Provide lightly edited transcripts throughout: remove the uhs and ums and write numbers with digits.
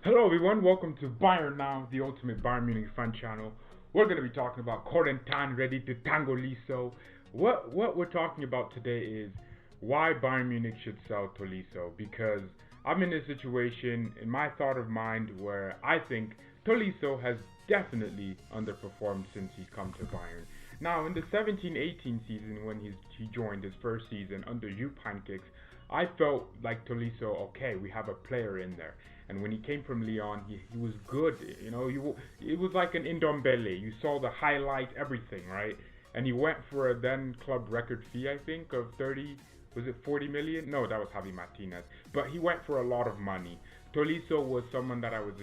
Hello everyone, welcome to Bayern Now, the ultimate Bayern Munich fan channel. We're going to be talking about Corentin Tolisso. What we're talking about today is why Bayern Munich should sell Tolisso, because I'm in a situation in my thought of mind where I think Tolisso has definitely underperformed since he's come to Bayern. Now in the 17-18 season when he joined his first season under Jupp Heynckes, I felt like Tolisso, okay, we have a player in there. And when he came from Lyon, he was good. You know, it was like an Ndombele. You saw the highlight, everything, right? And he went for a then club record fee, I think, of 40 million? No, that was Javi Martinez. But he went for a lot of money. Tolisso was someone that I was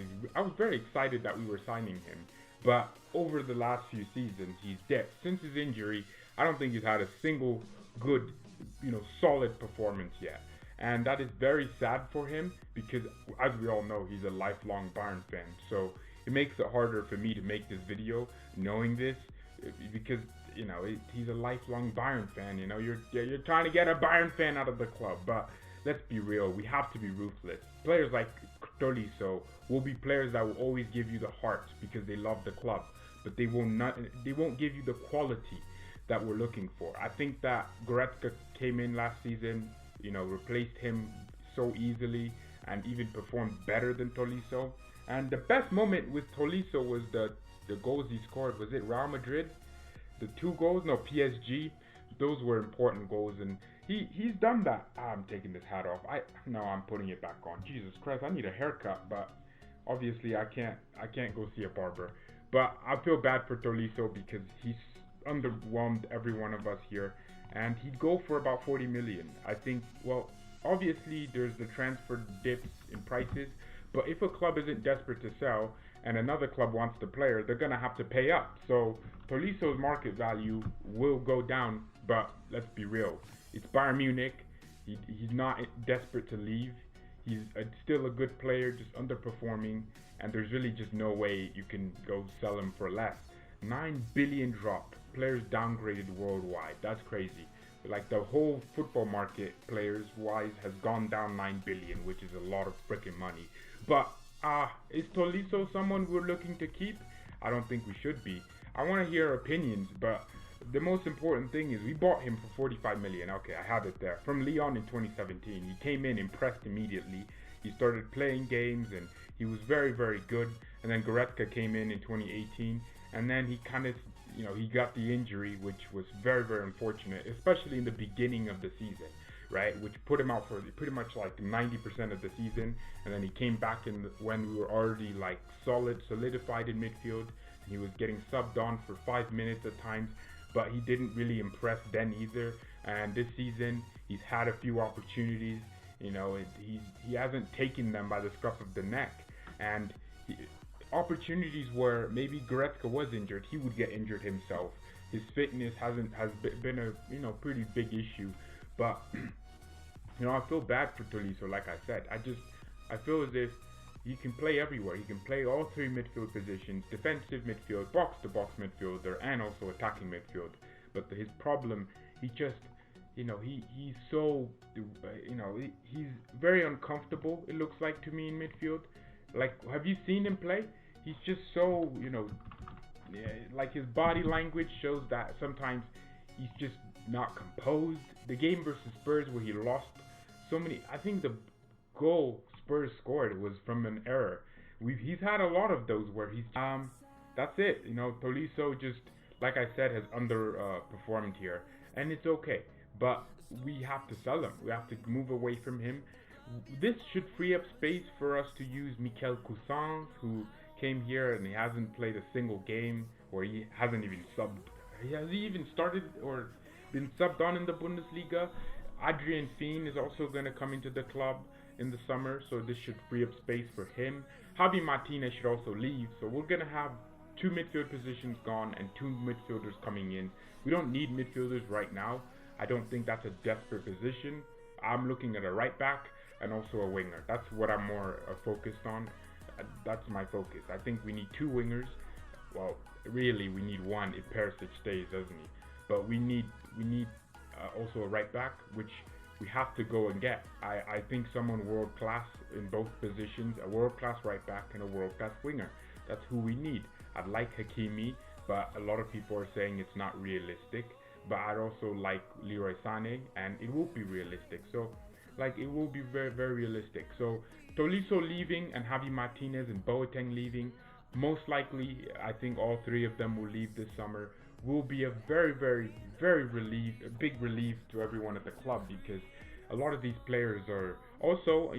very excited that we were signing him. But over the last few seasons, he's dead. Since his injury, I don't think he's had a single good, solid performance yet. And that is very sad for him because, as we all know, he's a lifelong Bayern fan. So it makes it harder for me to make this video knowing this because, he's a lifelong Bayern fan. You're trying to get a Bayern fan out of the club. But let's be real, we have to be ruthless. Players like Tolisso will be players that will always give you the heart because they love the club. But they won't give you the quality that we're looking for. I think that Goretzka came in last season, replaced him so easily and even performed better than Tolisso. And the best moment with Tolisso was the goals he scored. Was it Real Madrid? The 2 goals? No, PSG. Those were important goals, and he's done that. I'm taking this hat off. I'm putting it back on. Jesus Christ, I need a haircut, but obviously I can't go see a barber. But I feel bad for Tolisso because he's underwhelmed every one of us here. And he'd go for about 40 million. I think, obviously there's the transfer dips in prices, but if a club isn't desperate to sell and another club wants the player, they're going to have to pay up. So Tolisso's market value will go down, but let's be real. It's Bayern Munich. He's not desperate to leave. He's still a good player, just underperforming, and there's really just no way you can go sell him for less. 9 billion drop. Players downgraded worldwide. That's crazy. Like the whole football market, players wise, has gone down 9 billion, which is a lot of freaking money. But is Tolisso someone we're looking to keep? I don't think we should be. I want to hear opinions, but the most important thing is we bought him for 45 million. Okay, I have it there. From Lyon in 2017. He came in, impressed immediately. He started playing games and he was very, very good. And then Goretzka came in 2018, and then he kind of he got the injury, which was very, very unfortunate, especially in the beginning of the season, right? Which put him out for pretty much like 90% of the season. And then he came back when we were already like solidified in midfield. He was getting subbed on for 5 minutes at times, but he didn't really impress then either. And this season, he's had a few opportunities. He hasn't taken them by the scruff of the neck. And opportunities where maybe Goretzka was injured, he would get injured himself. His fitness has been a pretty big issue. But I feel bad for Tolisso. Like I said, I feel as if he can play everywhere. He can play all 3 midfield positions: defensive midfield, box to box midfielder, and also attacking midfield. But his problem, he's so he's very uncomfortable, it looks like to me, in midfield. Like, have you seen him play? He's just so, like his body language shows that sometimes he's just not composed. The game versus Spurs where he lost so many, I think the goal Spurs scored was from an error. He's had a lot of those where he's, that's it. Tolisso just, like I said, has underperformed here. And it's okay. But we have to sell him. We have to move away from him. This should free up space for us to use Michael Cousins, who came here and he hasn't played a single game, or he hasn't even subbed. Has he even started or been subbed on in the Bundesliga? Adrian Fien is also going to come into the club in the summer, so this should free up space for him. Javi Martinez should also leave, so we're going to have 2 midfield positions gone and 2 midfielders coming in. We don't need midfielders right now. I don't think that's a desperate position. I'm looking at a right back and also a winger. That's what I'm more focused on. That's my focus. I think we need 2 wingers. Well, really, we need 1 if Perisic stays, doesn't he? But we need also a right back, which we have to go and get. I think someone world class in both positions, a world class right back and a world class winger. That's who we need. I'd like Hakimi, but a lot of people are saying it's not realistic. But I'd also like Leroy Sane, and it will be realistic. So, like, it will be very, very realistic. So, Tolisso leaving and Javi Martinez and Boateng leaving, most likely, I think all three of them will leave this summer. Will be a very, very, very a big relief to everyone at the club, because a lot of these players are also,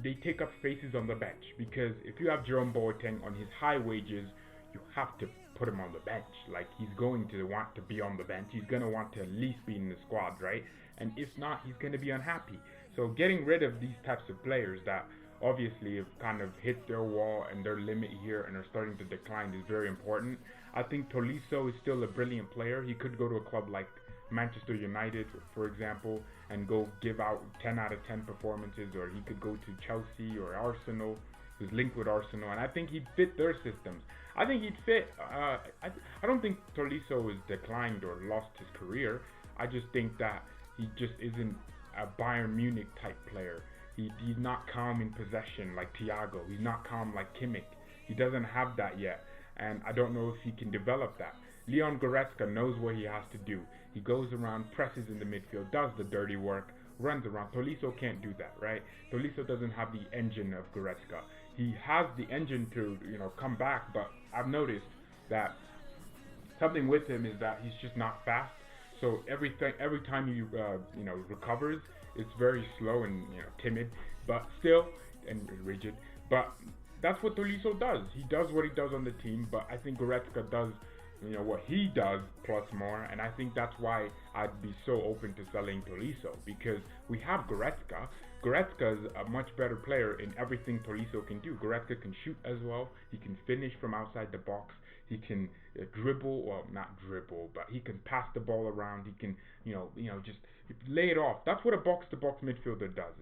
they take up spaces on the bench. Because if you have Jerome Boateng on his high wages, you have to put him on the bench. Like, he's going to want to be on the bench. He's going to want to at least be in the squad, right? And if not, he's going to be unhappy. So getting rid of these types of players that obviously have kind of hit their wall and their limit here and are starting to decline is very important. I think Tolisso is still a brilliant player. He could go to a club like Manchester United, for example, and go give out 10 out of 10 performances, or he could go to Chelsea or Arsenal. He's linked with Arsenal, and I think he'd fit their systems. I think he'd fit. I don't think Tolisso has declined or lost his career. I just think that he just isn't a Bayern Munich type player. He's not calm in possession like THIAGO. He's not calm like Kimmich. He doesn't have that yet, and I don't know if he can develop that. Leon Goretzka knows what he has to do. He goes around, presses in the midfield, does the dirty work, runs around. Tolisso can't do that, right? Tolisso doesn't have the engine of Goretzka. He has the engine to, come back, but I've noticed that something with him is that he's just not fast. So every time he recovers, it's very slow and timid, but still and rigid. But that's what Tolisso does. He does what he does on the team, but I think Goretzka does what he does plus more, and I think that's why I'd be so open to selling Tolisso, because we have Goretzka. Goretzka is a much better player in everything Tolisso can do. Goretzka can shoot as well. He can finish from outside the box. He can dribble, well, not dribble, but he can pass the ball around. He can, just lay it off. That's what a box-to-box midfielder does.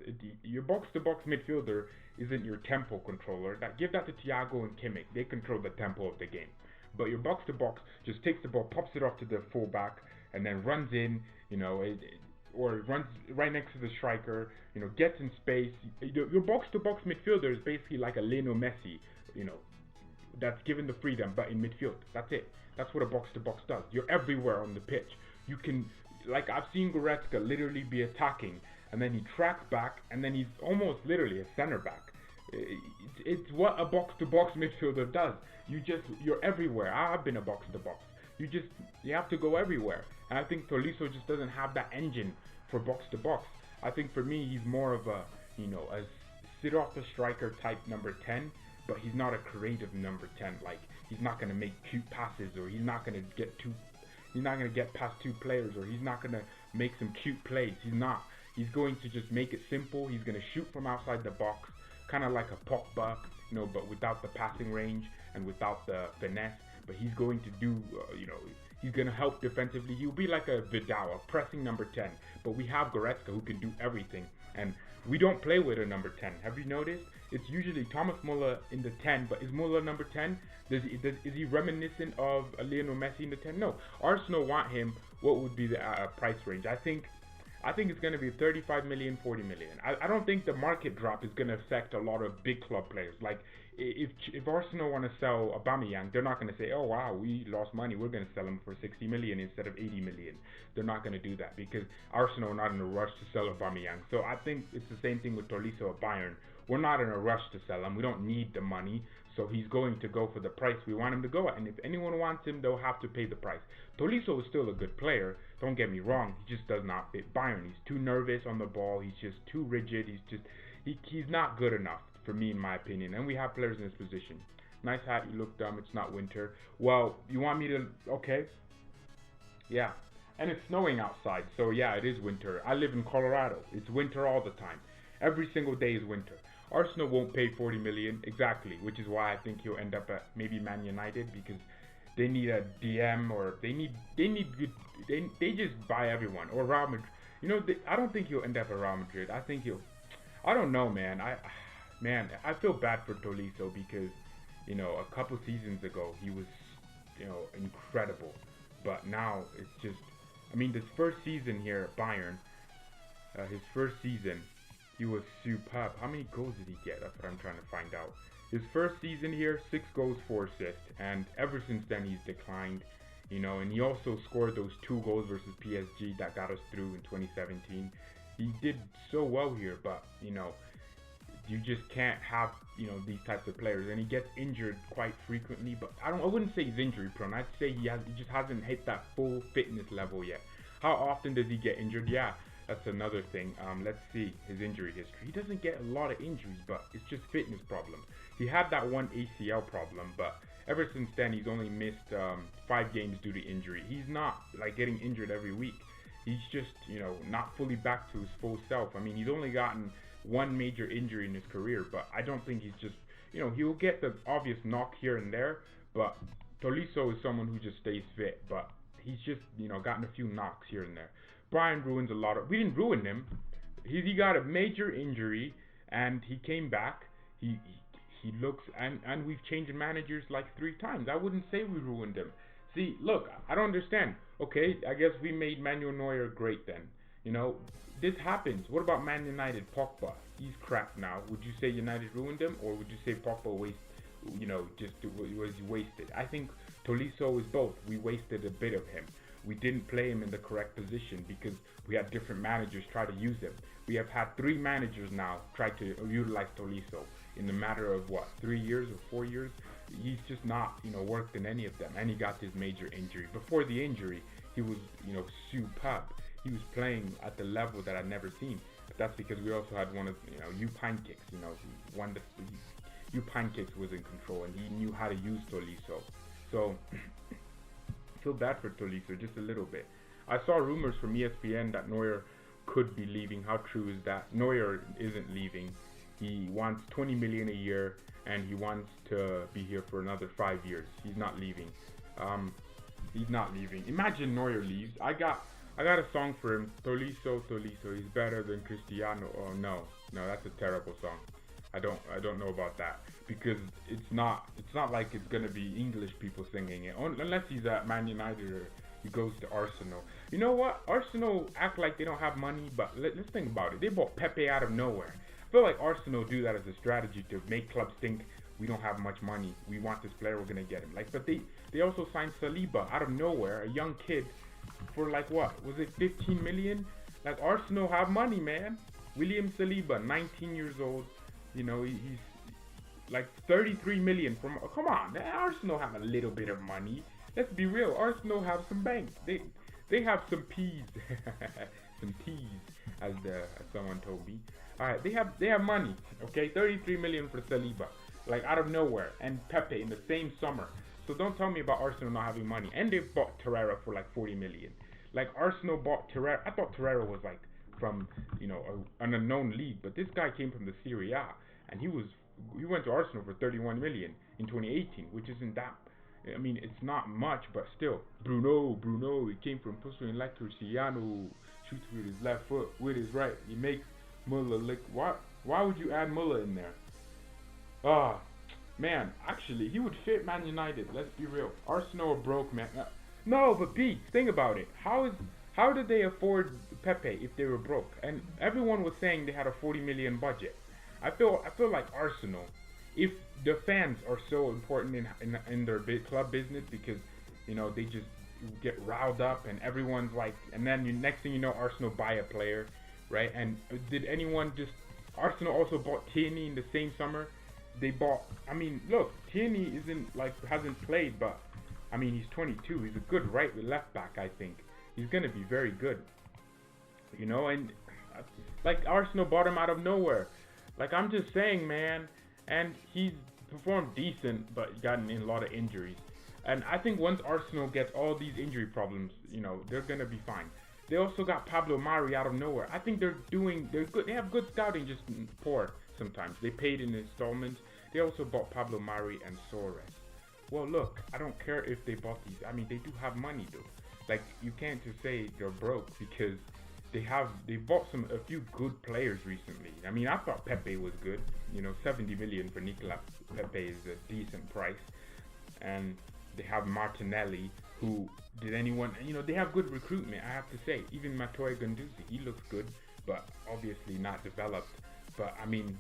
Your box-to-box midfielder isn't your tempo controller. Give that to THIAGO and Kimmich. They control the tempo of the game. But your box-to-box just takes the ball, pops it off to the fullback, and then runs in, or runs right next to the striker, gets in space. Your box-to-box midfielder is basically like a Lionel Messi, that's given the freedom, but in midfield. That's it. That's what a box-to-box does. You're everywhere on the pitch. You can, like, I've seen Goretzka literally be attacking, and then he tracks back, and then he's almost literally a center back. It's what a box-to-box midfielder does. You're everywhere. I've been a box-to-box. You have to go everywhere. And I think Tolisso just doesn't have that engine for box-to-box. I think for me, he's more of a sit-off-the-striker type number 10, but he's not a creative number 10. Like, he's not going to make cute passes, or he's not going to get past two players, or he's not going to make some cute plays. He's not. He's going to just make it simple. He's going to shoot from outside the box, kind of like a Pogba, but without the passing range and without the finesse. But he's going to do, he's going to help defensively. He'll be like a Vidal, a pressing number 10. But we have Goretzka, who can do everything. And we don't play with a number 10. Have you noticed? It's usually Thomas Muller in the 10, but is Muller number 10? Is he reminiscent of Lionel Messi in the 10? No. Arsenal want him. What would be the price range? I think it's going to be 35 million, 40 million. I don't think the market drop is going to affect a lot of big club players. Like, if Arsenal want to sell Aubameyang, they're not going to say, oh wow, we lost money, we're going to sell him for 60 million instead of 80 million. They're not going to do that, because Arsenal are not in a rush to sell Aubameyang. So I think it's the same thing with Tolisso at Bayern. We're not in a rush to sell him. We don't need the money. So he's going to go for the price we want him to go at. And if anyone wants him, they'll have to pay the price. Tolisso is still a good player. Don't get me wrong. He just does not fit Bayern. He's too nervous on the ball. He's just too rigid. He's not good enough for me, in my opinion. And we have players in this position. Nice hat. You look dumb. It's not winter. Well, you want me to... Okay. Yeah. And it's snowing outside. So yeah, it is winter. I live in Colorado. It's winter all the time. Every single day is winter. Arsenal won't pay 40 million exactly, which is why I think he'll end up at maybe Man United, because they need a DM, or they just buy everyone, or Real Madrid. I don't think he'll end up at Real Madrid. I don't know, man. I feel bad for Tolisso, because a couple seasons ago he was incredible, but now it's just, this first season here at Bayern, His first season, he was superb. How many goals did he get? That's what I'm trying to find out. His first season here, 6 goals, 4 assists, and ever since then he's declined. And he also scored those 2 goals versus PSG that got us through in 2017. He did so well here, but you just can't have these types of players, and he gets injured quite frequently. But I wouldn't say he's injury prone. I'd say he just hasn't hit that full fitness level yet. How often does he get injured? Yeah, that's another thing. Let's see his injury history. He doesn't get a lot of injuries, but it's just fitness problems. He had that one ACL problem, but ever since then he's only missed 5 games due to injury. He's not like getting injured every week. He's just not fully back to his full self. I mean, he's only gotten 1 major injury in his career, but I don't think he's just he'll get the obvious knock here and there, but Tolisso is someone who just stays fit, but he's just gotten a few knocks here and there. Brian ruins a lot of. We didn't ruin him. He got a major injury and he came back. He looks and we've changed managers like 3 times. I wouldn't say we ruined him. See, look, I don't understand. Okay, I guess we made Manuel Neuer great then. This happens. What about Man United? Pogba, he's crap now. Would you say United ruined him, or would you say Pogba was wasted? I think Tolisso is both. We wasted a bit of him. We didn't play him in the correct position because we had different managers try to use him. We have had 3 managers now try to utilize Tolisso in the matter of 3 years or 4 years. He's just not worked in any of them, and he got this major injury. Before the injury, he was superb. He was playing at the level that I'd never seen. But that's because we also had one of Pine Kicks. Pine Kicks was in control, and he knew how to use Tolisso. So I feel bad for Tolisso just a little bit. I saw rumors from ESPN that Neuer could be leaving. How true is that? Neuer isn't leaving. He wants 20 million a year, and he wants to be here for another 5 years. He's not leaving. He's not leaving. Imagine Neuer leaves. I got a song for him. Tolisso, he's better than Cristiano. Oh no, that's a terrible song. I don't know about that, because it's not like it's gonna be English people singing it, unless he's at Man United or he goes to Arsenal. You know what? Arsenal act like they don't have money, but let's think about it. They bought Pepe out of nowhere. I feel like Arsenal do that as a strategy to make clubs think we don't have much money. We want this player, we're gonna get him. But they also signed Saliba out of nowhere, a young kid, for what was it, 15 million? Arsenal have money, man. William Saliba, 19 years old. He's 33 million from. Come on, Arsenal have a little bit of money. Let's be real. Arsenal have some bank. They have some peas, some teas, as someone told me. All right, they have money. Okay, 33 million for Saliba, out of nowhere, and Pepe in the same summer. So don't tell me about Arsenal not having money. And they bought Torreira for 40 million. Arsenal bought Torreira. I thought Torreira was from an unknown league, but this guy came from the Serie A, and he went to Arsenal for 31 million in 2018, which isn't that. I mean, it's not much, but still. Bruno, he came from Pusso and Cristiano, shoots with his left foot, with his right. He makes Muller lick. Why would you add Muller in there? Man, actually, he would fit Man United. Let's be real. Arsenal are broke, man. No, but Pete, think about it. How did they afford Pepe if they were broke? And everyone was saying they had a 40 million budget. I feel like Arsenal, if the fans are so important in their club business, because they just get riled up and everyone's and then next thing you know, Arsenal buy a player, right? And did anyone Arsenal also bought Tierney in the same summer. They bought. I mean, look, Tierney hasn't played, but I mean he's 22. He's a good right with left back. I think he's gonna be very good. And Arsenal bought him out of nowhere. I'm just saying, man. And he's performed decent, but gotten in a lot of injuries. And I think once Arsenal gets all these injury problems, they're gonna be fine. They also got Pablo Mari out of nowhere. I think they're good. They have good scouting, just poor sometimes. They paid in installments. They also bought Pablo Mari and Suarez. Well, look, I don't care if they bought these. I mean, they do have money though. You can't just say they're broke, because they bought a few good players recently. I mean, I thought Pepe was good. 70 million for Nicolas Pepe is a decent price. And they have Martinelli, who they have good recruitment, I have to say. Even Matteo Guendouzi, he looks good. but obviously not developed. But I mean,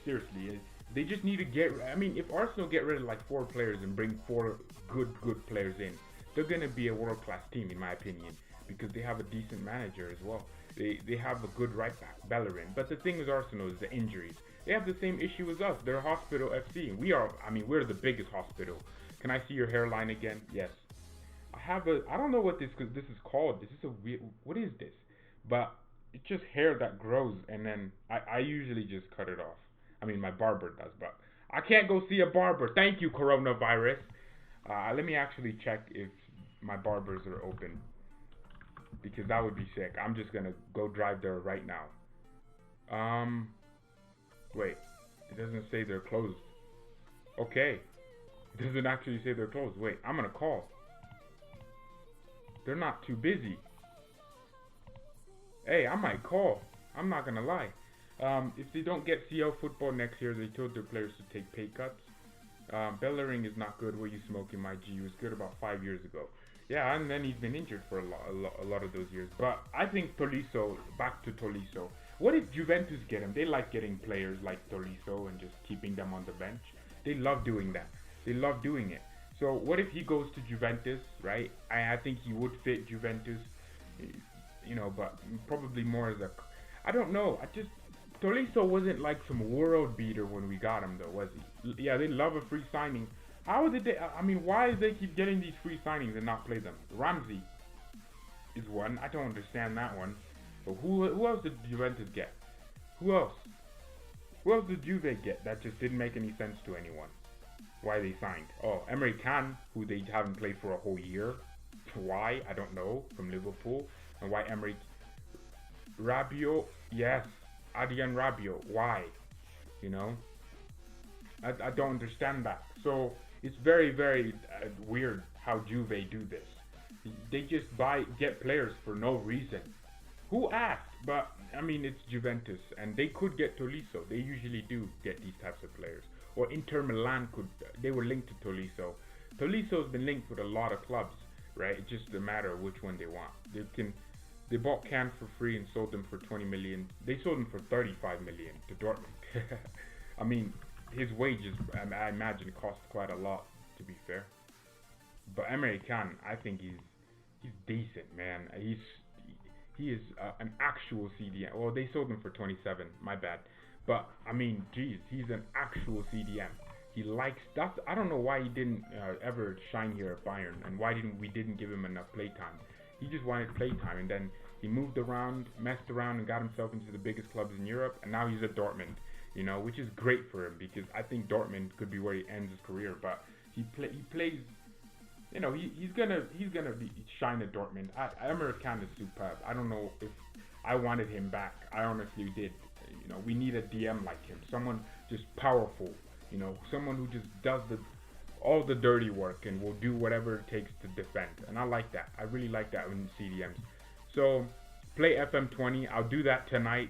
seriously, they just need to get. I mean, if Arsenal get rid of like 4 players and bring 4 good players in, they're gonna be a world-class team in my opinion, because they have a decent manager as well. They have a good right back, Bellerin. But the thing with Arsenal is the injuries. They have the same issue as us. They're a hospital FC. We're the biggest hospital. Can I see your hairline again? Yes. I don't know what this is called. This is a weird, what is this? But it's just hair that grows, and then I usually just cut it off. I mean, my barber does, but I can't go see a barber. Thank you, coronavirus. Let me actually check if my barbers are open, because that would be sick. I'm just gonna go drive there right now. Wait, it doesn't say they're closed. Okay, it doesn't actually say they're closed. Wait, I'm gonna call. They're not too busy. Hey, I might call. I'm not gonna lie. If they don't get CL football next year, they told their players to take pay cuts. Bellerin is not good. What you smoking, my G? He was good about 5 years ago. Yeah, and then he's been injured for a lot of those years. But I think Tolisso, back to Tolisso. What if Juventus get him? They like getting players like Tolisso and just keeping them on the bench. They love doing that. They love doing it. So what if he goes to Juventus, right? I think he would fit Juventus, you know, but probably more as a, I don't know. Tolisso wasn't like some world beater when we got him though, was he? Yeah, they love a free signing. How did they, I mean, why do they keep getting these free signings and not play them? Ramsey is one. I don't understand that one. But who else did Juventus get? Who else? Who else did Juve get that just didn't make any sense to anyone? Why they signed? Oh, Emery Can, who they haven't played for a whole year. Why? I don't know. From Liverpool. And why Emery? Rabiot, yes. Adrian Rabiot, why? You know? I don't understand that. So it's very, very weird how Juve do this. They just get players for no reason. Who asked? But I mean, it's Juventus, and they could get Tolisso. They usually do get these types of players. Or Inter Milan they were linked to Tolisso. Tolisso's been linked with a lot of clubs, right? It's just a matter of which one they want. They bought Can for free and sold them for 20 million. They sold him for 35 million to Dortmund. I mean, his wages, I imagine, cost quite a lot, to be fair. But Emery Can, I think he's decent, man. He is an actual CDM. Well, they sold him for 27. My bad. But I mean, geez, he's an actual CDM. He likes that. I don't know why he didn't ever shine here at Bayern, and why we didn't give him enough playtime. He just wanted playtime, and then he moved around, messed around, and got himself into the biggest clubs in Europe, and now he's at Dortmund. You know, which is great for him, because I think Dortmund could be where he ends his career. But he plays. You know, he's gonna shine at Dortmund. Emery Can is superb. I don't know if I wanted him back. I honestly did. You know, we need a DM like him, someone just powerful. You know, someone who just does all the dirty work and will do whatever it takes to defend. And I like that. I really like that in CDMs. So play FM20. I'll do that tonight.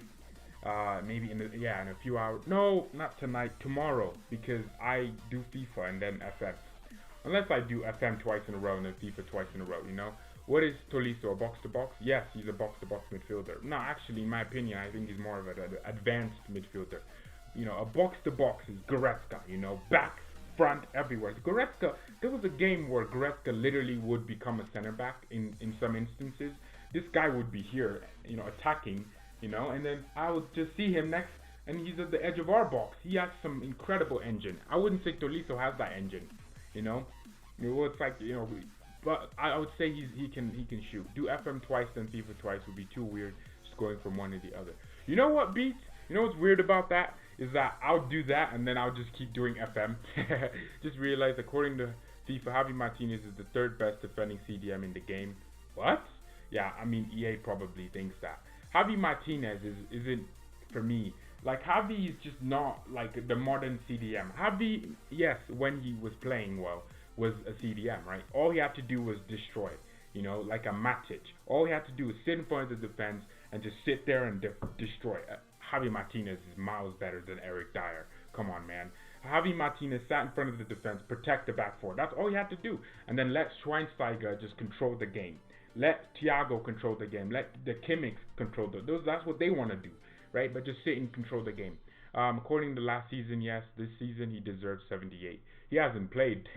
Maybe in a few hours. No, not tonight. Tomorrow, because I do FIFA and then FM. Unless I do FM twice in a row and then FIFA twice in a row, you know? What is Tolisso, a box-to-box? Yes, he's a box-to-box midfielder. No, actually, in my opinion, I think he's more of an advanced midfielder. You know, a box-to-box is Goretzka, you know, back, front, everywhere. Goretzka, there was a game where Goretzka literally would become a center-back in some instances. This guy would be here, you know, attacking, you know, and then I would just see him next, and he's at the edge of our box. He has some incredible engine. I wouldn't say Tolisso has that engine. You know, it's like, you know, but I would say he can shoot. Do FM twice, then FIFA twice would be too weird, just going from one to the other. You know what beats? You know what's weird about that is that I'll do that and then I'll just keep doing FM. Just realized, according to FIFA, Javi Martinez is the 3rd best defending CDM in the game. What? Yeah, I mean, EA probably thinks that. Javi Martinez isn't for me. Like, Javi is just not like the modern CDM. Javi, yes, when he was playing well, was a CDM, right? All he had to do was destroy, you know, like a Matic. All he had to do was sit in front of the defense and just sit there and destroy. Javi Martinez is miles better than Eric Dyer. Come on, man. Javi Martinez sat in front of the defense, protect the back four. That's all he had to do. And then let Schweinsteiger just control the game. Let THIAGO control the game. Let the Kimmichs control those. That's what they want to do, right? But just sit and control the game. According to last season, yes, this season he deserves 78. He hasn't played.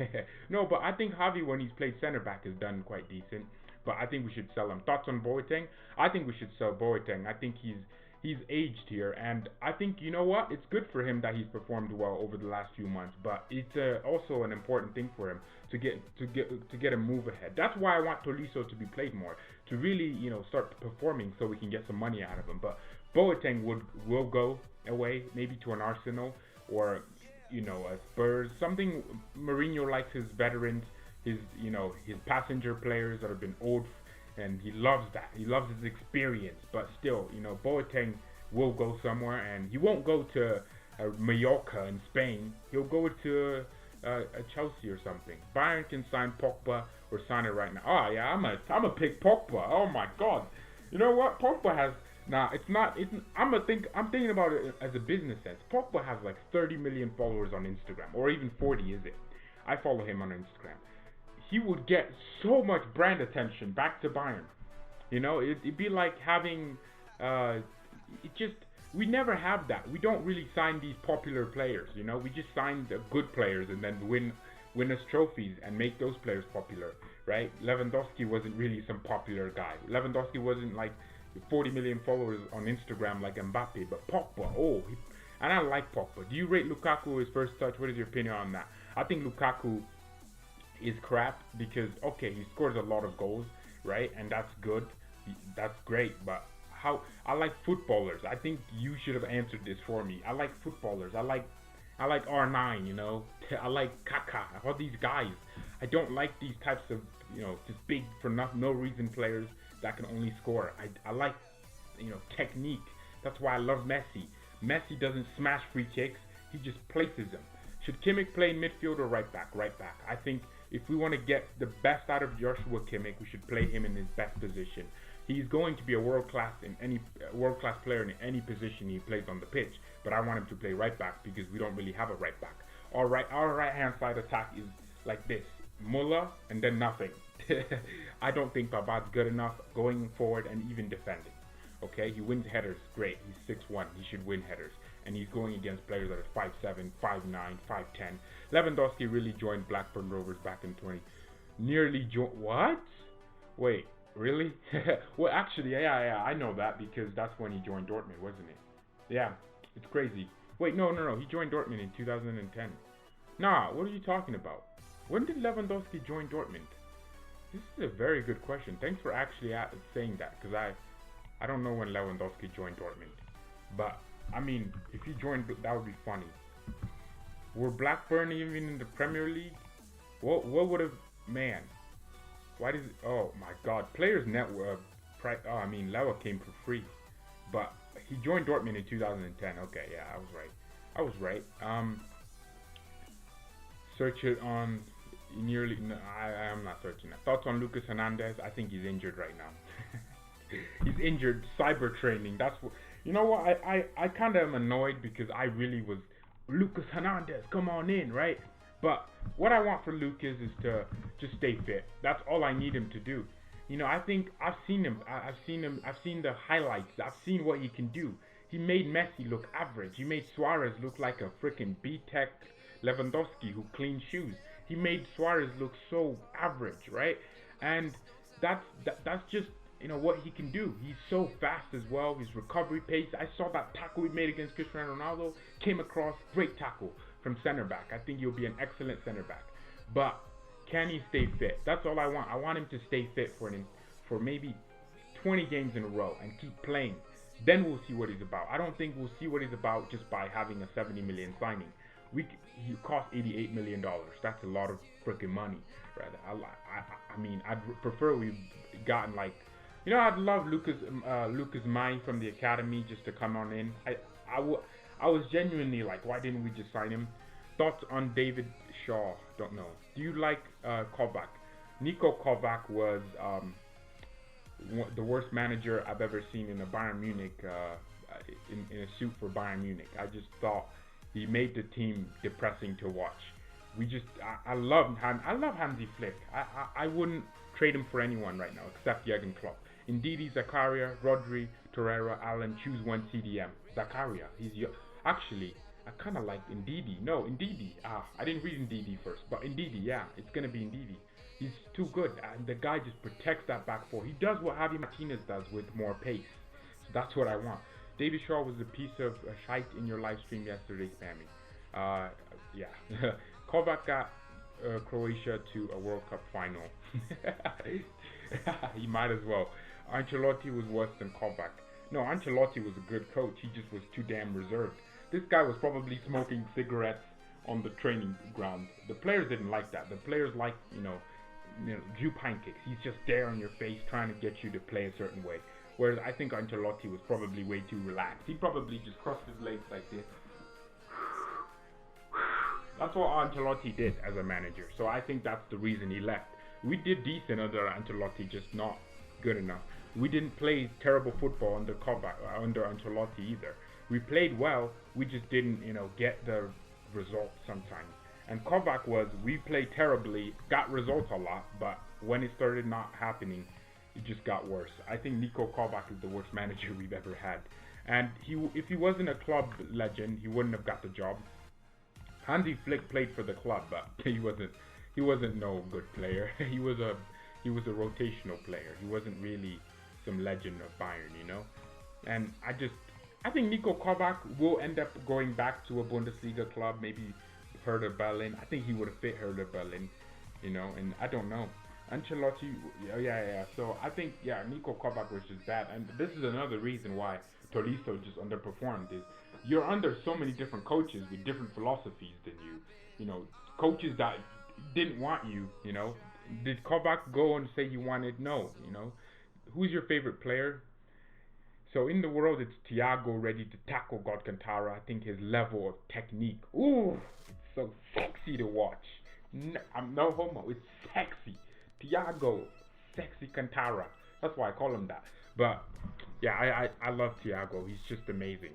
No, but I think Javi, when he's played center back, has done quite decent. But I think we should sell him. Thoughts on Boateng? I think we should sell Boateng. I think he's aged here, and I think, you know what, it's good for him that he's performed well over the last few months. But it's also an important thing for him to get a move ahead. That's why I want Tolisso to be played more, to really, you know, start performing so we can get some money out of him. But Boateng will go away, maybe to an Arsenal or, you know, a Spurs, something. Mourinho likes his veterans, his passenger players that have been old, and he loves that. He loves his experience. But still, you know, Boateng will go somewhere, and he won't go to Mallorca in Spain. He'll go to a Chelsea or something. Bayern can sign Pogba or sign it right now. Oh yeah, I'm a pick Pogba. Oh my God, you know what? Pogba has. Nah, it's not. I'm thinking about it as a business sense. Pogba has like 30 million followers on Instagram, or even 40, is it? I follow him on Instagram. He would get so much brand attention back to Bayern. You know, it'd be like having. We never have that. We don't really sign these popular players. You know, we just sign the good players and then win us trophies and make those players popular, right? Lewandowski wasn't really some popular guy. Lewandowski wasn't like 40 million followers on Instagram like Mbappe, but Pogba, and I like Pogba. Do you rate Lukaku his first touch? What is your opinion on that? I think Lukaku is crap because, okay, he scores a lot of goals, right? And that's good. That's great, but I like footballers. I think you should have answered this for me. I like footballers. I like R9, you know. I like Kaká, all these guys. I don't like these types of, you know, just big for no reason players that can only score. I like, you know, technique. That's why I love Messi. Messi doesn't smash free kicks. He just places them. Should Kimmich play in midfield or right back? Right back. I think if we want to get the best out of Joshua Kimmich, we should play him in his best position. He's going to be a world-class player in any position he plays on the pitch. But I want him to play right back because we don't really have a right back. Our right-hand side attack is like this: Muller and then nothing. I don't think Babad's good enough going forward and even defending. Okay, he wins headers, great. He's 6'1", he should win headers. And he's going against players that are 5'7", 5'9", 5'10". Lewandowski really joined Blackburn Rovers back in 20. Nearly joined. What? Wait, really? Well, actually, yeah, I know that because that's when he joined Dortmund, wasn't it? Yeah, it's crazy. Wait, no, he joined Dortmund in 2010. Nah, what are you talking about? When did Lewandowski join Dortmund? This is a very good question. Thanks for actually saying that, because I don't know when Lewandowski joined Dortmund. But, I mean, if he joined, that would be funny. Were Blackburn even in the Premier League? What would have... Man. Why does... Oh, my God. Players Network... Lewa came for free. But he joined Dortmund in 2010. Okay, yeah, I was right. Search it on... Nearly, no, I'm not searching that. Thoughts on Lucas Hernandez? I think he's injured right now. He's injured. Cyber training. That's what. You know what? I kind of am annoyed because I really was Lucas Hernandez. Come on in, right? But what I want for Lucas is to just stay fit. That's all I need him to do. You know, I think I've seen him. I've seen the highlights. I've seen what he can do. He made Messi look average. He made Suarez look like a freaking B-Tech Lewandowski who cleaned shoes. He made Suarez look so average, right? And that's just, you know, what he can do. He's so fast as well. His recovery pace. I saw that tackle he made against Cristiano Ronaldo. Came across, great tackle from center back. I think he'll be an excellent center back. But can he stay fit? That's all I want. I want him to stay fit for maybe 20 games in a row and keep playing. Then we'll see what he's about. I don't think we'll see what he's about just by having a 70 million signing. He cost $88 million. That's a lot of freaking money, right? I mean, I'd prefer we've gotten like, you know, I'd love Lucas Mai from the academy just to come on in. I was genuinely like, why didn't we just sign him? Thoughts on David Shaw? Don't know. Do you like Kovac? Niko Kovac was the worst manager I've ever seen in a Bayern Munich, in a suit for Bayern Munich. I just thought he made the team depressing to watch. I love Hansi Flick. I wouldn't trade him for anyone right now except Jurgen Klopp. Ndidi, Zakaria, Rodri, Torreira, Allen. Choose one CDM. Zakaria. Actually, I kind of like Ndidi. No, Ndidi. I didn't read Ndidi first, but Ndidi, yeah, it's gonna be Ndidi. He's too good, and the guy just protects that back four. He does what Javi Martinez does with more pace. So that's what I want. David Shaw was a piece of shite in your live stream yesterday, Spammy. Yeah. Kovac got Croatia to a World Cup final. He might as well. Ancelotti was worse than Kovac. No, Ancelotti was a good coach. He just was too damn reserved. This guy was probably smoking cigarettes on the training ground. The players didn't like that. The players liked, Jew pancakes. He's just there on your face trying to get you to play a certain way. Whereas I think Ancelotti was probably way too relaxed. He probably just crossed his legs like this. That's what Ancelotti did as a manager. So I think that's the reason he left. We did decent under Ancelotti, just not good enough. We didn't play terrible football under Ancelotti either. We played well, we just didn't, get the results sometimes. And Kovac we played terribly, got results a lot, but when it started not happening, it just got worse. I think Niko Kovac is the worst manager we've ever had. And if he wasn't a club legend, he wouldn't have got the job. Hansi Flick played for the club, but he wasn't no good player. He was a rotational player. He wasn't really some legend of Bayern, And I think Niko Kovac will end up going back to a Bundesliga club, maybe Hertha Berlin. I think he would have fit Hertha Berlin, and I don't know. Ancelotti, yeah. So I think, Niko Kovac was just bad. And this is another reason why Tolisso just underperformed is you're under so many different coaches with different philosophies than you. Coaches that didn't want you, Did Kovac go and say he wanted? No, Who's your favorite player? So in the world, it's THIAGO ready to tackle Alcantara. I think his level of technique, it's so sexy to watch. I'm no homo, it's sexy. THIAGO, sexy Cantara. That's why I call him that. But yeah, I love THIAGO. He's just amazing.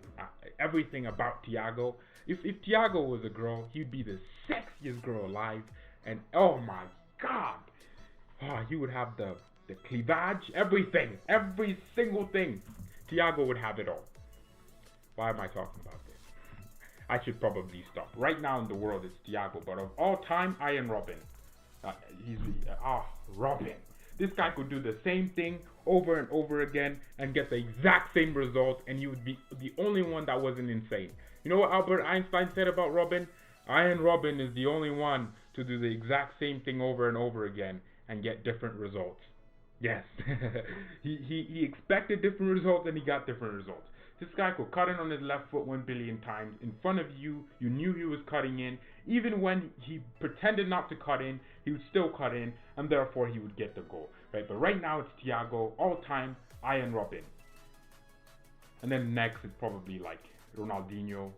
Everything about THIAGO. If THIAGO was a girl, he'd be the sexiest girl alive. And oh my God, he would have the cleavage, everything, every single thing. THIAGO would have it all. Why am I talking about this? I should probably stop. Right now in the world, it's THIAGO. But of all time, Ian Robin. Robin. This guy could do the same thing over and over again and get the exact same result, and you would be the only one that wasn't insane. You know what Albert Einstein said about Robin? Ian Robin is the only one to do the exact same thing over and over again and get different results. Yes. he expected different results and he got different results. This guy could cut in on his left foot 1 billion times in front of you. You knew he was cutting in. Even when he pretended not to cut in, he would still cut in, and therefore he would get the goal. Right? But right now it's THIAGO, all time, Ian Robin. And then next is probably like Ronaldinho.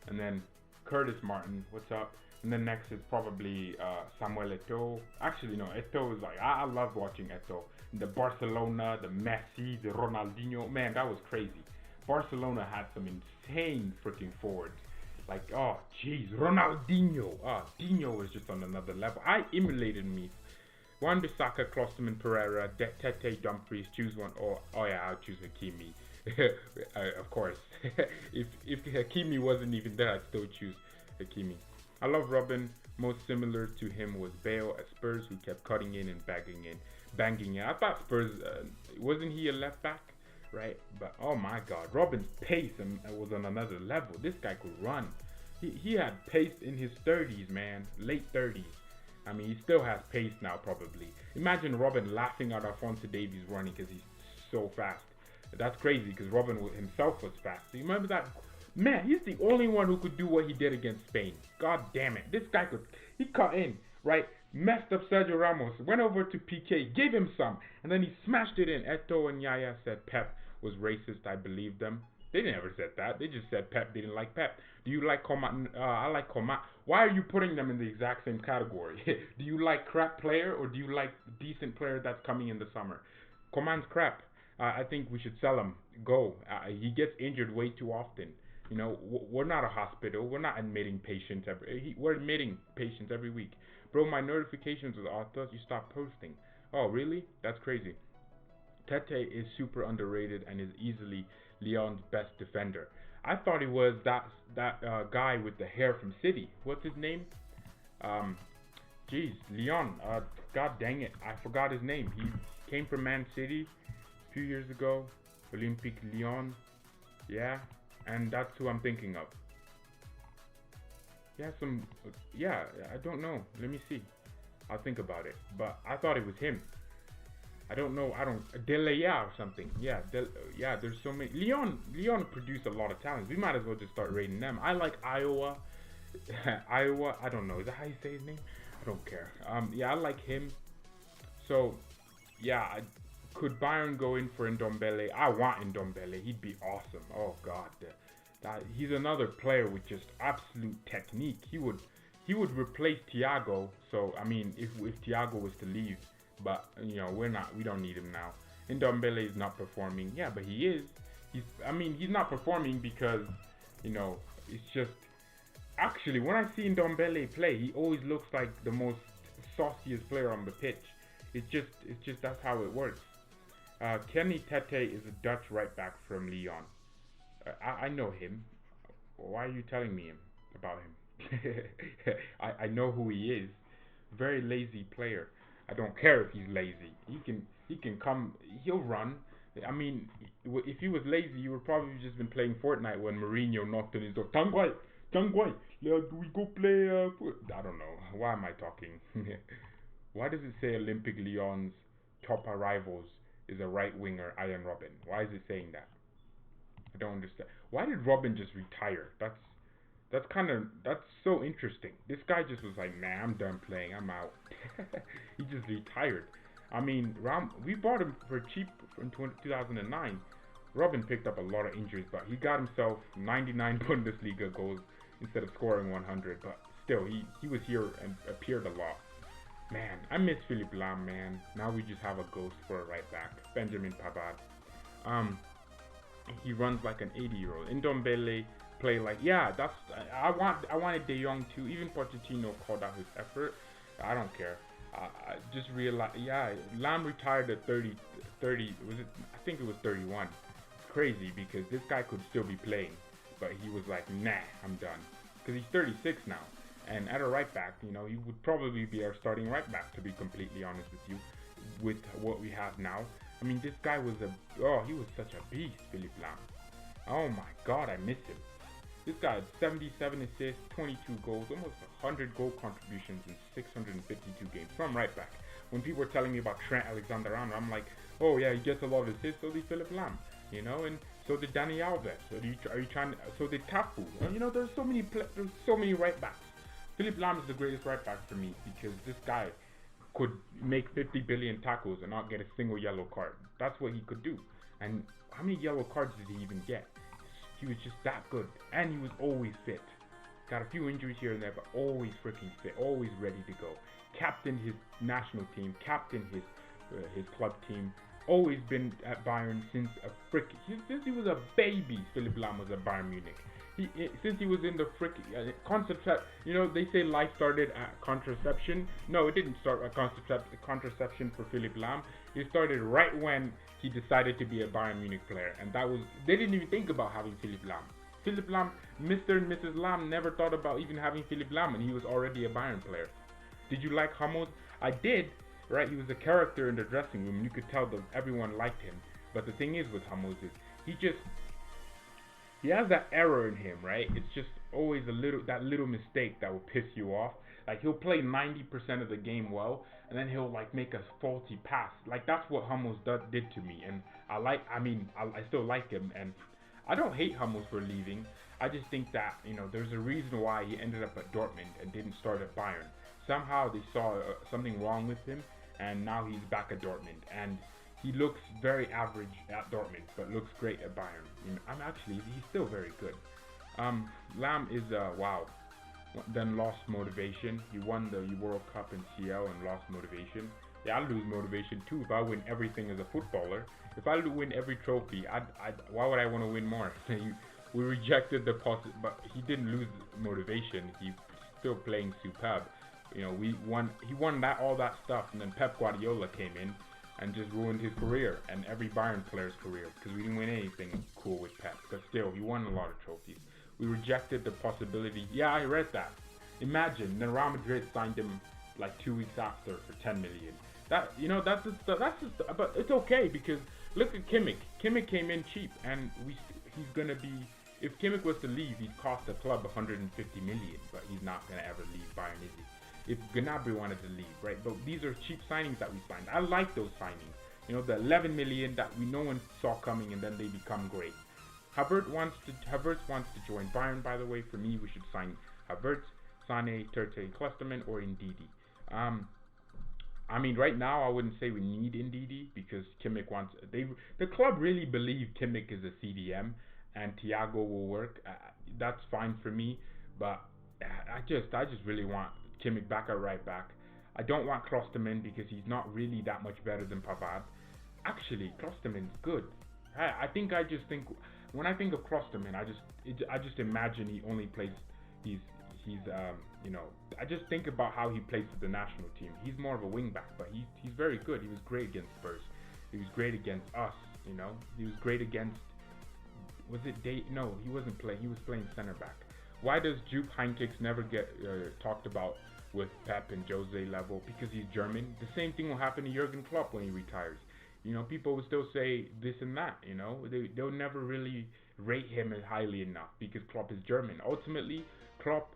And then Curtis Martin, what's up? And then next is probably Samuel Eto'o. Actually, no, Eto'o is like, I love watching Eto'o. The Barcelona, the Messi, the Ronaldinho. Man, that was crazy. Barcelona had some insane freaking forwards. Like, oh, jeez, Ronaldinho. Dino was just on another level. I emulated me. Wan-Bissaka, Klosterman, Pereira, Tete, Dumfries, choose one. Oh yeah, I'll choose Hakimi. Of course. if Hakimi wasn't even there, I'd still choose Hakimi. I love Robin. Most similar to him was Bale at Spurs, who kept cutting in and banging in. I thought Spurs, wasn't he a left back? Right? But oh my God, Robin's pace was on another level. This guy could run. He had pace in his 30s, man. Late 30s. I mean, he still has pace now, probably. Imagine Robin laughing at Alphonso Davies running because he's so fast. That's crazy because Robin himself was fast. So you remember that? Man, he's the only one who could do what he did against Spain. God damn it. This guy he cut in, right? Messed up Sergio Ramos, went over to PK, gave him some, and then he smashed it in. Eto'o and Yaya said Pep was racist. I believe them. They never said that. They just said Pep didn't like Pep. Do you like Coman? I like Coman. Why are you putting them in the exact same category? Do you like crap player or do you like decent player that's coming in the summer? Coman's crap. I think we should sell him. Go. He gets injured way too often. You know, we're not a hospital. We're not admitting patients we're admitting patients every week. Bro, my notifications with authors, you stop posting. Oh, really? That's crazy. Tete is super underrated and is easily Lyon's best defender. I thought he was that guy with the hair from City. What's his name? Um, Jeez, Lyon. God dang it, I forgot his name. He came from Man City a few years ago. Olympique Lyon. Yeah, and that's who I'm thinking of. Yeah, yeah, I don't know. Let me see. I'll think about it. But I thought it was him. I don't know. Delaya or something. Yeah, yeah. There's so many. Lyon produced a lot of talents. We might as well just start rating them. I like Iowa. Iowa. I don't know. Is that how you say his name? I don't care. Yeah, I like him. So, yeah. Could Bayern go in for Ndombele? I want Ndombele. He'd be awesome. Oh God, he's another player with just absolute technique. He would replace THIAGO. So I mean, if THIAGO was to leave, but you know we don't need him now. Ndombele is not performing. Yeah, but he is. He's not performing because you know it's just. Actually, when I see Ndombele play, he always looks like the most sauciest player on the pitch. It's just that's how it works. Kenny Tete is a Dutch right back from Lyon. I know him. Why are you telling me about him? I know who he is. Very lazy player. I don't care if he's lazy. He can come. He'll run. I mean, if he was lazy, he would probably just been playing Fortnite when Mourinho knocked on his door. Tangwai, do we go play? I don't know. Why am I talking? Why does it say Olympic Lyon's top rivals is a right winger, Ian Robin? Why is it saying that? I don't understand. Why did Robin just retire? That's so interesting. This guy just was like, nah, I'm done playing. I'm out. He just retired. I mean, we bought him for cheap in 2009. Robin picked up a lot of injuries, but he got himself 99 Bundesliga goals instead of scoring 100. But still, he was here and appeared a lot. Man, I miss Philipp Lahm, man. Now we just have a ghost for a right back, Benjamin Pavard. He runs like an 80-year-old. Ndombele play like, yeah, I wanted De Jong too. Even Pochettino called out his effort. I don't care. I just realized, yeah, Lahm retired at 30, was it? I think it was 31. It's crazy because this guy could still be playing, but he was like, nah, I'm done. Because he's 36 now. And at a right back, you know, he would probably be our starting right back, to be completely honest with you, with what we have now. I mean, this guy was he was such a beast, Philipp Lahm. Oh my God, I miss him. This guy had 77 assists, 22 goals, almost 100 goal contributions in 652 games from right back. When people were telling me about Trent Alexander-Arnold, I'm like, oh yeah, he gets a lot of assists, so did Philipp Lahm, you know, and so did Dani Alves. So did Cafu. You know, there's so many right backs. Philipp Lahm is the greatest right back for me because this guy could make 50 billion tackles and not get a single yellow card. That's what he could do. And how many yellow cards did he even get? He was just that good. And he was always fit. Got a few injuries here and there, but always freaking fit. Always ready to go. Captained his national team. Captained his club team. Always been at Bayern since he was a baby. Philipp Lahm was at Bayern Munich. Since he was in the you know, they say life started at contraception. No, it didn't start at contraception for Philipp Lahm. It started right when he decided to be a Bayern Munich player, and they didn't even think about having Philipp Lahm. Philipp Lahm, Mr. and Mrs. Lahm never thought about even having Philipp Lahm, and he was already a Bayern player. Did you like Hummels? I did, right? He was a character in the dressing room, and you could tell that everyone liked him. But the thing is with Hummels is he has that error in him, right? It's just always that little mistake that will piss you off. Like he'll play 90% of the game well, and then he'll like make a faulty pass. Like that's what Hummels did to me, and I still like him, and I don't hate Hummels for leaving. I just think that there's a reason why he ended up at Dortmund and didn't start at Bayern. Somehow they saw something wrong with him, and now he's back at Dortmund, and he looks very average at Dortmund, but looks great at Bayern. He's still very good. Lahm is wow. Then lost motivation. He won the World Cup in CL and lost motivation. Yeah, I'd lose motivation too if I win everything as a footballer. If I win every trophy, why would I want to win more? We rejected the but he didn't lose motivation. He's still playing superb. You know, he won all that stuff, and then Pep Guardiola came in and just ruined his career and every Bayern player's career because we didn't win anything cool with Pep. But still, he won a lot of trophies. We rejected the possibility. Yeah, I read that. Imagine, then Real Madrid signed him like 2 weeks after for 10 million. That's but it's okay because look at Kimmich. Kimmich came in cheap, and he's gonna be. If Kimmich was to leave, he'd cost the club 150 million, but he's not gonna ever leave Bayern, is he? If Gnabry wanted to leave, right? But these are cheap signings that we signed. I like those signings. You know, the 11 million that no one saw coming, and then they become great. Havertz wants to join Bayern. By the way, for me, we should sign Havertz, Sane, Terte, Klosterman, or Ndidi. I mean, right now I wouldn't say we need Ndidi because Kimmich wants. The club really believe Kimmich is a CDM and THIAGO will work. That's fine for me, but I just really want Kimmich back at right back. I don't want Klosterman because he's not really that much better than Pavard. Actually, Klosterman's good. I think when I think of Klosterman, I just imagine he only plays. You know, I just think about how he plays for the national team. He's more of a wing back, but he's very good. He was great against Spurs. He was great against us. You know, he was great against. Was it No, he wasn't playing. He was playing center back. Why does Jupp Heynckes never get talked about with Pep and Jose level? Because he's German. The same thing will happen to Jurgen Klopp when he retires. You know, people will still say this and that. You know, they'll never really rate him as highly enough because Klopp is German. Ultimately, Klopp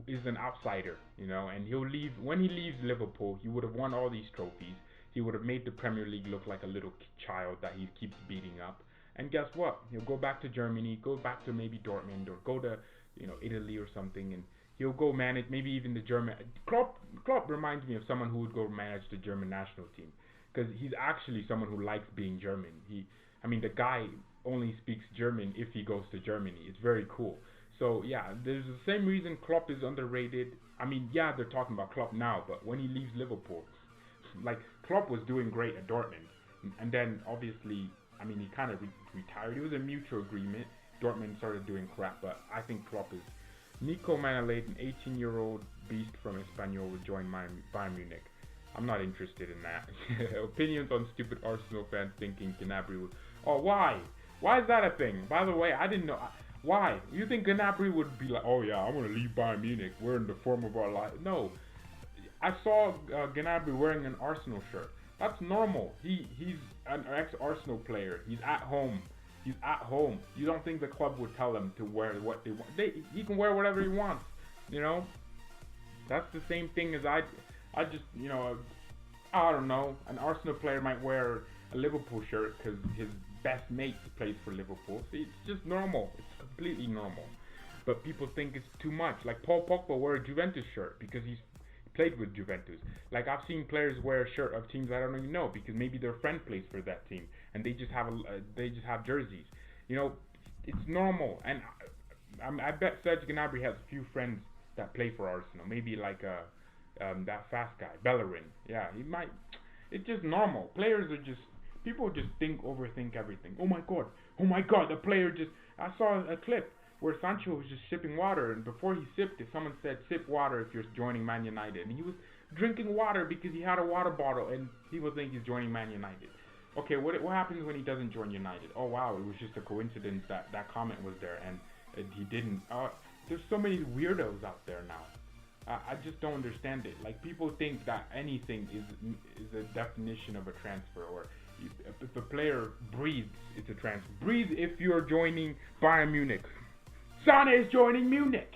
is an outsider, you know, and he'll leave. When he leaves Liverpool, he would have won all these trophies. He would have made the Premier League look like a little child that he keeps beating up. And guess what? He'll go back to Germany, go back to maybe Dortmund, or go to, you know, Italy or something, and he'll go manage maybe even the German. Klopp reminds me of someone who would go manage the German national team because he's actually someone who likes being German. The guy only speaks German if he goes to Germany. It's very cool. So yeah, there's the same reason Klopp is underrated. I mean, yeah, they're talking about Klopp now, but when he leaves Liverpool, like Klopp was doing great at Dortmund, and then obviously, I mean, he kind of retired. It was a mutual agreement. Dortmund started doing crap, but I think Klopp is. Nico Manolete, an 18-year-old beast from Espanyol, will join Bayern Munich. I'm not interested in that. Opinions on stupid Arsenal fans thinking Gnabry would. Oh, why? Why is that a thing? By the way, I didn't know. Why? You think Gnabry would be like, oh yeah, I'm going to leave Bayern Munich. We're in the form of our life. No. I saw Gnabry wearing an Arsenal shirt. That's normal. He's an ex-Arsenal player. He's at home. He's at home. You don't think the club would tell him to wear what they want? He can wear whatever he wants. You know? That's the same thing as I just, you know, I don't know. An Arsenal player might wear a Liverpool shirt because his best mate plays for Liverpool. See, it's just normal. It's completely normal. But people think it's too much. Like Paul Pogba wore a Juventus shirt because he's played with Juventus. Like I've seen players wear a shirt of teams I don't even know because maybe their friend plays for that team and they just have jerseys. You know, it's normal. And I bet Serge Gnabry has a few friends that play for Arsenal. Maybe like that fast guy, Bellerin. Yeah, he might. It's just normal. Players are just. People just overthink everything. Oh my god, the player just. I saw a clip where Sancho was just sipping water, and before he sipped it, someone said, "Sip water if you're joining Man United." And he was drinking water because he had a water bottle, and people think he's joining Man United. Okay, what happens when he doesn't join United? Oh wow, it was just a coincidence that comment was there, and he didn't. There's so many weirdos out there now. I just don't understand it. Like people think that anything is a definition of a transfer, or if a player breathes, it's a transfer. Breathe if you're joining Bayern Munich. Sane is joining Munich.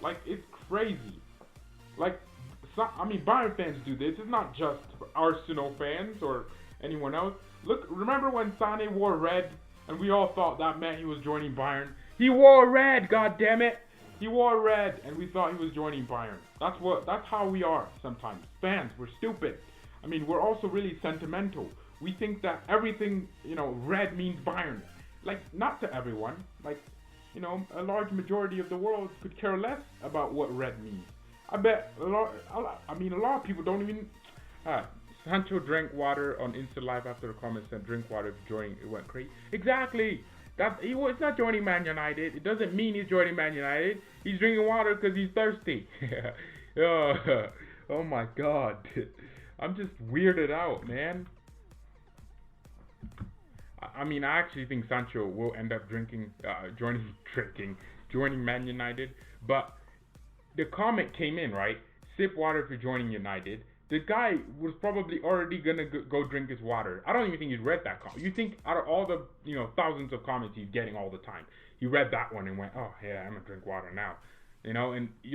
Like, it's crazy. Like, Bayern fans do this. It's not just Arsenal fans or anyone else. Look, remember when Sane wore red and we all thought that meant he was joining Bayern? He wore red, god damn it. He wore red and we thought he was joining Bayern. That's how we are sometimes. Fans, we're stupid. I mean, we're also really sentimental. We think that everything, you know, red means Bayern. Like, not to everyone. Like, you know, a large majority of the world could care less about what red means. I bet a lot of people don't even. Sancho drank water on Insta Live after the comment said drink water if joining. It went crazy. Exactly. It's not joining Man United. It doesn't mean he's joining Man United. He's drinking water because he's thirsty. Oh, oh my God. I'm just weirded out, man. I mean, I actually think Sancho will end up joining Man United. But the comment came in, right? Sip water if you're joining United. The guy was probably already gonna go drink his water. I don't even think he's read that comment. You think out of all the thousands of comments he's getting all the time, he read that one and went, oh yeah, I'm gonna drink water now, And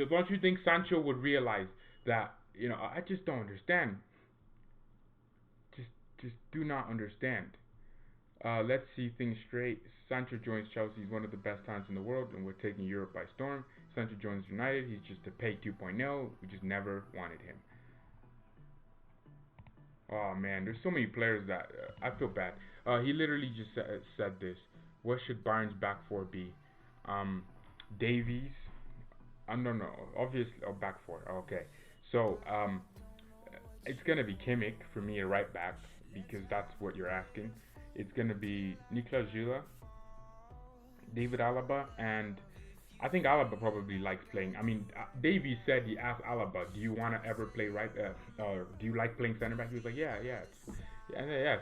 don't you think Sancho would realize that? I just don't understand. Just do not understand. Let's see things straight. Sancho joins Chelsea. He's one of the best talents in the world, and we're taking Europe by storm. Sancho joins United. He's just a pay 2.0. We just never wanted him. Oh man, there's so many players that I feel bad. He literally just said this. What should Bayern's back four be? Davies. I don't know. Obviously, back four. Okay. So it's gonna be Kimmich for me, a right back, because that's what you're asking. It's gonna be Niklas Süle, David Alaba, and I think Alaba probably likes playing. I mean, Davies said, he asked Alaba, do you want to ever play right, or do you like playing center back? He was like, yeah.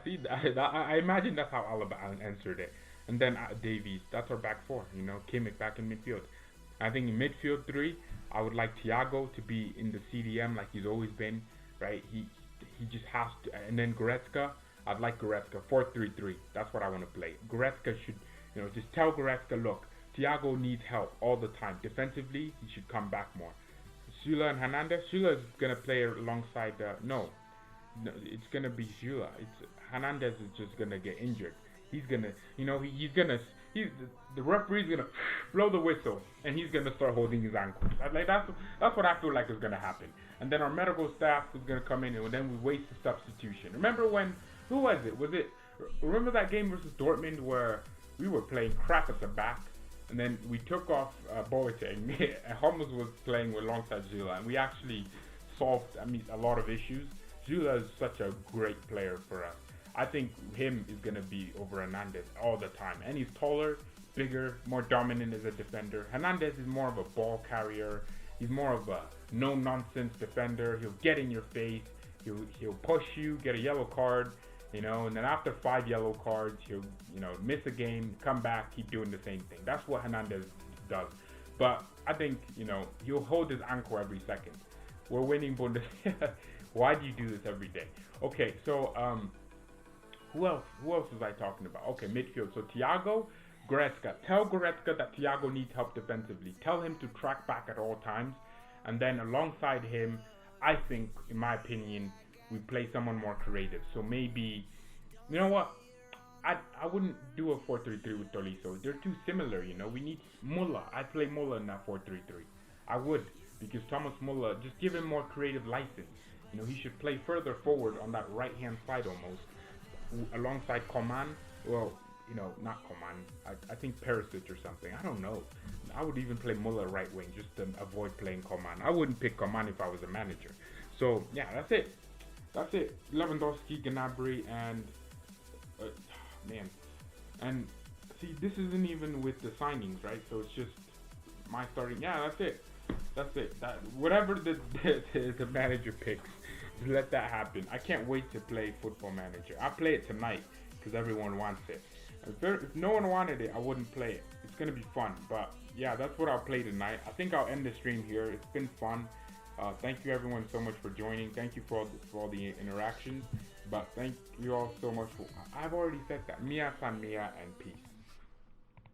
See, I imagine that's how Alaba answered it. And then Davies, that's our back four, Kimmich back in midfield. I think in midfield three, I would like THIAGO to be in the CDM like he's always been, right? He just has to, and then Goretzka, I'd like Goretzka, 4-3-3. That's what I want to play. Goretzka should, just tell Goretzka, look, THIAGO needs help all the time. Defensively, he should come back more. Süle and Hernandez. Süle is gonna play alongside. No, it's gonna be Süle. Hernandez is just gonna get injured. He's gonna, the referee's gonna blow the whistle, and he's gonna start holding his ankle. That's what I feel like is gonna happen. And then our medical staff is gonna come in, and then we waste the substitution. Remember when? Who was it? Remember that game versus Dortmund where we were playing crap at the back? And then we took off Boateng, and Hummels was playing alongside Süle, and we actually solved, a lot of issues. Süle is such a great player for us. I think him is going to be over Hernandez all the time. And he's taller, bigger, more dominant as a defender. Hernandez is more of a ball carrier. He's more of a no-nonsense defender. He'll get in your face. He'll push you, get a yellow card. And then after 5 yellow cards, he'll, miss a game, come back, keep doing the same thing. That's what Hernandez does. But I think, he'll hold his ankle every second. We're winning Bundesliga. Why do you do this every day? Okay, so, who else was I talking about? Okay, midfield. So THIAGO, Goretzka. Tell Goretzka that THIAGO needs help defensively. Tell him to track back at all times. And then alongside him, I think, in my opinion, we play someone more creative. So maybe, you know what? I wouldn't do a 4-3-3 with Tolisso. They're too similar, We need MULLER. I'd play MULLER in that 4-3-3. I would, because Thomas Müller, just give him more creative license. He should play further forward on that right-hand side almost, alongside Coman. Well, not Coman. I think Perisic or something. I don't know. I would even play Müller right wing just to avoid playing Coman. I wouldn't pick Coman if I was a manager. So, yeah, that's it. That's it. Lewandowski, Gnabry, and man. And see, this isn't even with the signings, right? So it's just my starting. Yeah, that's it. That's it. Whatever the manager picks, just let that happen. I can't wait to play Football Manager. I play it tonight because everyone wants it. If no one wanted it, I wouldn't play it. It's gonna be fun. But yeah, that's what I'll play tonight. I think I'll end the stream here. It's been fun. Thank you everyone so much for joining. Thank you for all the interactions. But thank you all so much for, I've already said that. Mia san mia and peace.